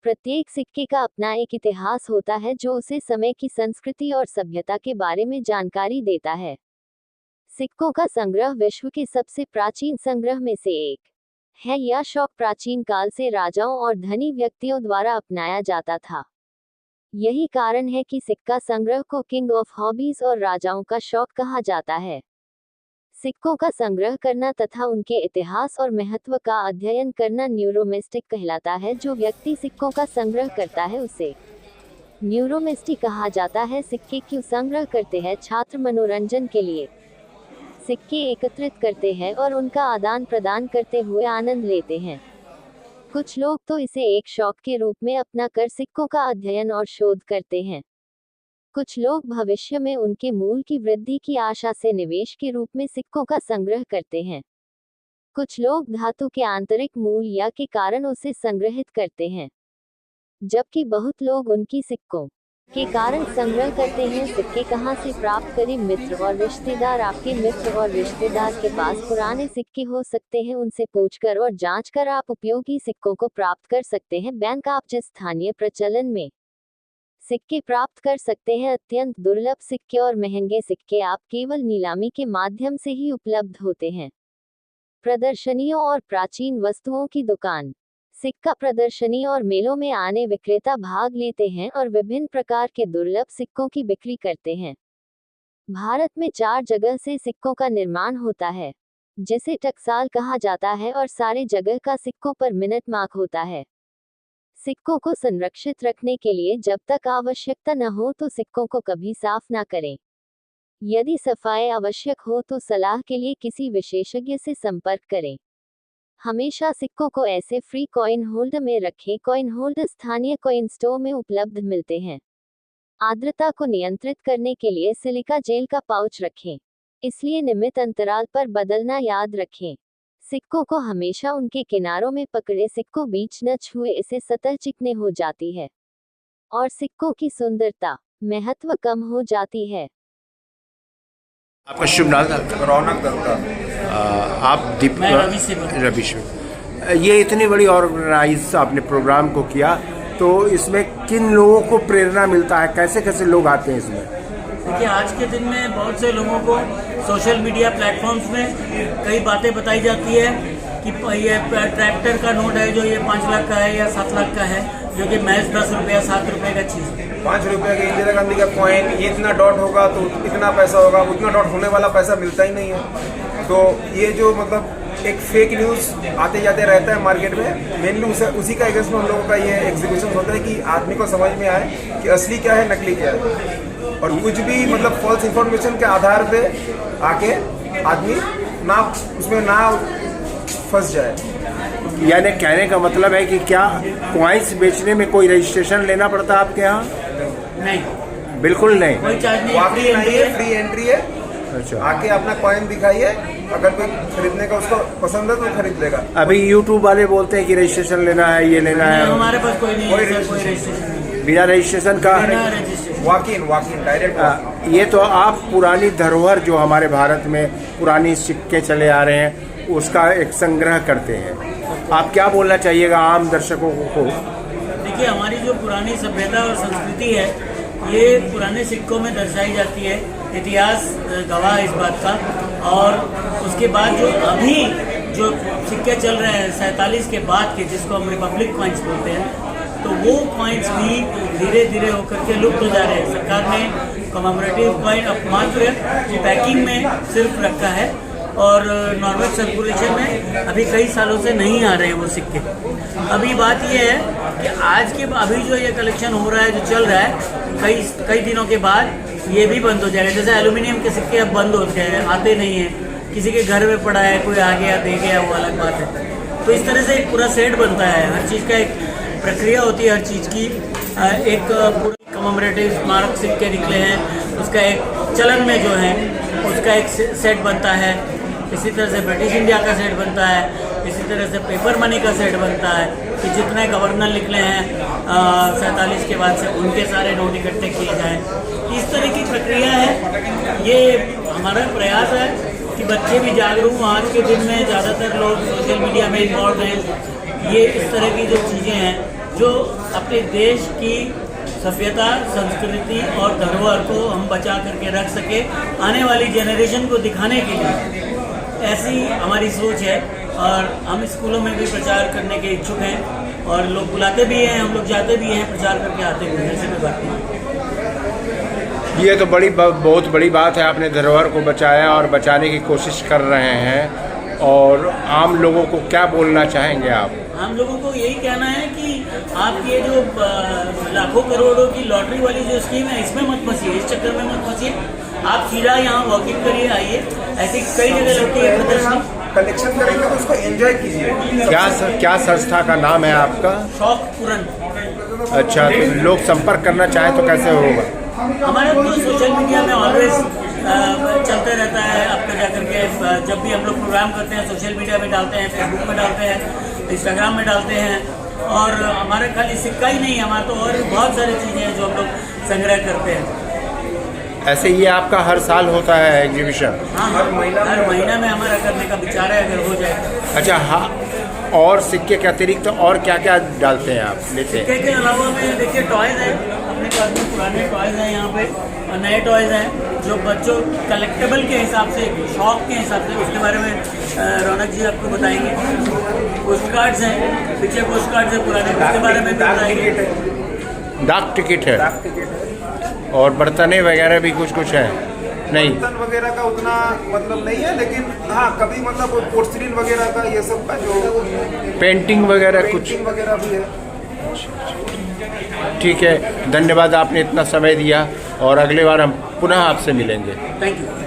प्रत्येक सिक्के का अपना एक इतिहास होता है जो उसे समय की संस्कृति और सभ्यता के बारे में जानकारी देता है। सिक्कों का संग्रह विश्व के सबसे प्राचीन संग्रह में से एक है। यह शौक प्राचीन काल से राजाओं और धनी व्यक्तियों द्वारा अपनाया जाता था। यही कारण है कि सिक्का संग्रह को किंग ऑफ हॉबीज और राजाओं का शौक कहा जाता है। सिक्कों का संग्रह करना तथा उनके इतिहास और महत्व का अध्ययन करना न्यूरोमिस्टिक कहलाता है। जो व्यक्ति सिक्कों का संग्रह करता है उसे न्यूरोमिस्टिक कहा जाता है। सिक्के क्यों संग्रह करते हैं? छात्र मनोरंजन के लिए सिक्के एकत्रित करते हैं और उनका आदान प्रदान करते हुए आनंद लेते हैं। कुछ लोग तो इसे एक शौक के रूप में अपना कर सिक्कों का अध्ययन और शोध करते हैं। कुछ लोग भविष्य में उनके मूल की वृद्धि की आशा से निवेश के रूप में सिक्कों का संग्रह करते हैं। कुछ लोग धातु के आंतरिक मूल या के कारण उसे संग्रहित करते हैं, जबकि बहुत लोग उनकी सिक्कों के कारण संग्रह करते हैं। सिक्के कहाँ से प्राप्त करें? मित्र और रिश्तेदार। आपके मित्र और रिश्तेदार के पास पुराने सिक्के हो सकते हैं। उनसे पूछकर और जांचकर आप उपयोगी सिक्कों को प्राप्त कर सकते हैं। बैंक। आप जिस स्थानीय प्रचलन में सिक्के प्राप्त कर सकते हैं। अत्यंत दुर्लभ सिक्के और महंगे सिक्के आप केवल नीलामी के माध्यम से ही उपलब्ध होते हैं। प्रदर्शनियों और प्राचीन वस्तुओं की दुकान। सिक्का प्रदर्शनी और मेलों में आने विक्रेता भाग लेते हैं और विभिन्न प्रकार के दुर्लभ सिक्कों की बिक्री करते हैं। भारत में 4 जगह से सिक्कों का निर्माण होता है, जिसे टकसाल कहा जाता है, और सारे जगह का सिक्कों पर मिनट मार्क होता है। सिक्कों को संरक्षित रखने के लिए जब तक आवश्यकता न हो तो सिक्कों को कभी साफ न करें। यदि सफाई आवश्यक हो तो सलाह के लिए किसी विशेषज्ञ से संपर्क करें। हमेशा सिक्कों को ऐसे फ्री कॉइन होल्डर में रखें। कॉइन होल्डर स्थानीय कॉइन स्टोर में उपलब्ध मिलते हैं। आर्द्रता को नियंत्रित करने के लिए सिलिका जेल का पाउच रखें, इसलिए नियमित अंतराल पर बदलना याद रखें। सिक्कों को हमेशा उनके किनारों में पकड़े। सिक्कों बीच न छुए, इससे सतह चिकने हो जाती है और सिक्कों की सुंदरता महत्व कम हो जाती है। आपका शुभ नाम? रौनक दत्ता। आप दीप रवि से। ये इतनी बड़ी ऑर्गेनाइज आपने प्रोग्राम को किया, तो इसमें किन लोगों को प्रेरणा मिलता है? कैसे कैसे लोग आते हैं इसमें? देखिए, आज के दिन में बहुत से लोगों को सोशल मीडिया प्लेटफॉर्म्स में कई बातें बताई जाती है कि ये ट्रैक्टर का नोट है जो ये 5 लाख का है या 7 लाख का है, जो कि महज 10 रुपये 7 रुपये का चीज़ है। 5 रुपये का इंदिरा गांधी का कॉइन, ये इतना डॉट होगा तो इतना पैसा होगा, उतना डॉट होने वाला पैसा मिलता ही नहीं है। तो ये जो मतलब एक फेक न्यूज़ आते जाते रहता है मार्केट में, मेनली उसी का अगेंस्ट में हम लोगों का ये एग्जीबिशन होता है कि आदमी को समझ में आए कि असली क्या है, नकली क्या है, और कुछ भी मतलब फॉल्स इंफॉर्मेशन के आधार पे आके आदमी ना उसमें ना फंस जाए। यानी कहने का मतलब है कि क्या कॉइन्स बेचने में कोई रजिस्ट्रेशन लेना पड़ता है आपके यहाँ? नहीं, बिल्कुल नहीं, कोई चार्ज नहीं, फ्री एंट्री है। अच्छा, आके अपना कॉइन दिखाइए, अगर कोई खरीदने का उसको पसंद है तो खरीद लेगा। अभी यूट्यूब वाले बोलते हैं कि रजिस्ट्रेशन लेना है, ये लेना है। हमारे पास कोई नहीं है, कोई रजिस्ट्रेशन नहीं। बिना रजिस्ट्रेशन का वॉक इन डायरेक्ट। ये तो आप पुरानी धरोहर जो हमारे भारत में पुरानी सिक्के चले आ रहे हैं उसका एक संग्रह करते हैं। आप क्या बोलना चाहिएगा आम दर्शकों को? देखिए, हमारी जो पुरानी सभ्यता और संस्कृति है ये पुराने सिक्कों में दर्शाई जाती है। इतिहास गवाह इस बात का। और उसके बाद जो अभी जो सिक्के चल रहे हैं 47 के बाद के, जिसको हम रिपब्लिक कॉइन्स बोलते हैं, तो वो कॉइन्स भी धीरे धीरे होकर के लुप्त हो जा रहे हैं। सरकार ने कमेमोरेटिव कॉइन अब मात्र पैकिंग में सिर्फ रखा है और नॉर्मल सर्कुलेशन में अभी कई सालों से नहीं आ रहे हैं वो सिक्के। अभी बात ये है कि आज के अभी जो ये कलेक्शन हो रहा है, जो चल रहा है, कई दिनों के बाद ये भी बंद हो जाएगा। जैसे एल्यूमिनियम के सिक्के अब बंद हो गए हैं, आते नहीं हैं। किसी के घर में पड़ा है, कोई आ गया दे गया, वो अलग बात है। तो इस तरह से एक पूरा सेट बनता है। हर चीज़ का एक प्रक्रिया होती है, हर चीज़ की। एक पूरे कमेमोरेटिव स्मारक सिक्के निकले हैं, उसका एक चलन में जो है उसका एक सेट बनता है। इसी तरह से ब्रिटिश इंडिया का सेट बनता है, इसी तरह से पेपर मनी का सेट बनता है कि जितने गवर्नर निकले हैं 47 के बाद से उनके सारे नोट इकट्ठे किए जाएँ। इस तरह की प्रक्रिया है। ये हमारा प्रयास है कि बच्चे भी जागरूक हों। आज के दिन में ज़्यादातर लोग सोशल मीडिया में इन्वॉल्व हैं। ये इस तरह की जो चीज़ें हैं जो अपने देश की सभ्यता, संस्कृति और धरोहर को हम बचा करके रख सके आने वाली जनरेशन को दिखाने के लिए। ऐसी हमारी सोच है और हम स्कूलों में भी प्रचार करने के इच्छुक हैं और लोग बुलाते भी हैं, हम लोग जाते भी हैं, प्रचार करके आते भी हैं। ऐसे कोई बात नहीं। ये तो बहुत बड़ी बात है, आपने धरोहर को बचाया और बचाने की कोशिश कर रहे हैं। और आम लोगों को क्या बोलना चाहेंगे आप? हम लोगों को यही कहना है कि आप ये जो लाखों करोड़ों की लॉटरी वाली जो स्कीम है, इसमें मत फंसिए, इस चक्कर में मत फंसिए। आप सीधा यहाँ वॉकिंग करिए, आइए। ऐसी कई जगह लगती है प्रदर्शनी, कलेक्शन करेंगे तो उसको एंजॉय कीजिए। क्या संस्था का नाम है आपका? शौक पूरन। अच्छा, तो लोग संपर्क करना चाहें तो कैसे होगा? हमारे तो सोशल मीडिया में ऑलवेज चलते रहता है। आपका जाकर के जब भी हम लोग प्रोग्राम करते हैं सोशल मीडिया में डालते हैं, फेसबुक में डालते हैं, इंस्टाग्राम में डालते हैं। और हमारे खाली सिक्का ही नहीं, हमारे तो और भी बहुत सारी चीज़ें हैं जो हम लोग संग्रह करते हैं। ऐसे ये आपका हर साल होता है एग्जीबिशन? हाँ, हर महीना में हमारा करने का विचार है, अगर हो जाए। अच्छा, हाँ। और सिक्के के अतिरिक्त तो और क्या क्या डालते हैं आप, लेते हैं? सिक्के के अलावा में देखिए टॉयज़ हैं, अपने पास में पुराने टॉयज़ हैं यहाँ पे और नए टॉयज़ हैं जो बच्चों कलेक्टेबल के हिसाब से, शौक के हिसाब से। उसके बारे में रौनक जी आपको बताएंगे। पोस्ट कार्ड्स हैं, पीछे पोस्ट कार्ड्स हैं पुराने, उसके बारे में भी बताएंगे। डाक टिकट है और बर्तने वगैरह भी कुछ है? नहीं, बर्तन वगैरह का उतना मतलब नहीं है, लेकिन हाँ कभी मतलब पोर्सिलीन वगैरह का ये सब का जो पेंटिंग वगैरह कुछ वगैरह भी है। ठीक है, धन्यवाद, आपने इतना समय दिया और अगले बार हम पुनः आपसे मिलेंगे। Thank you.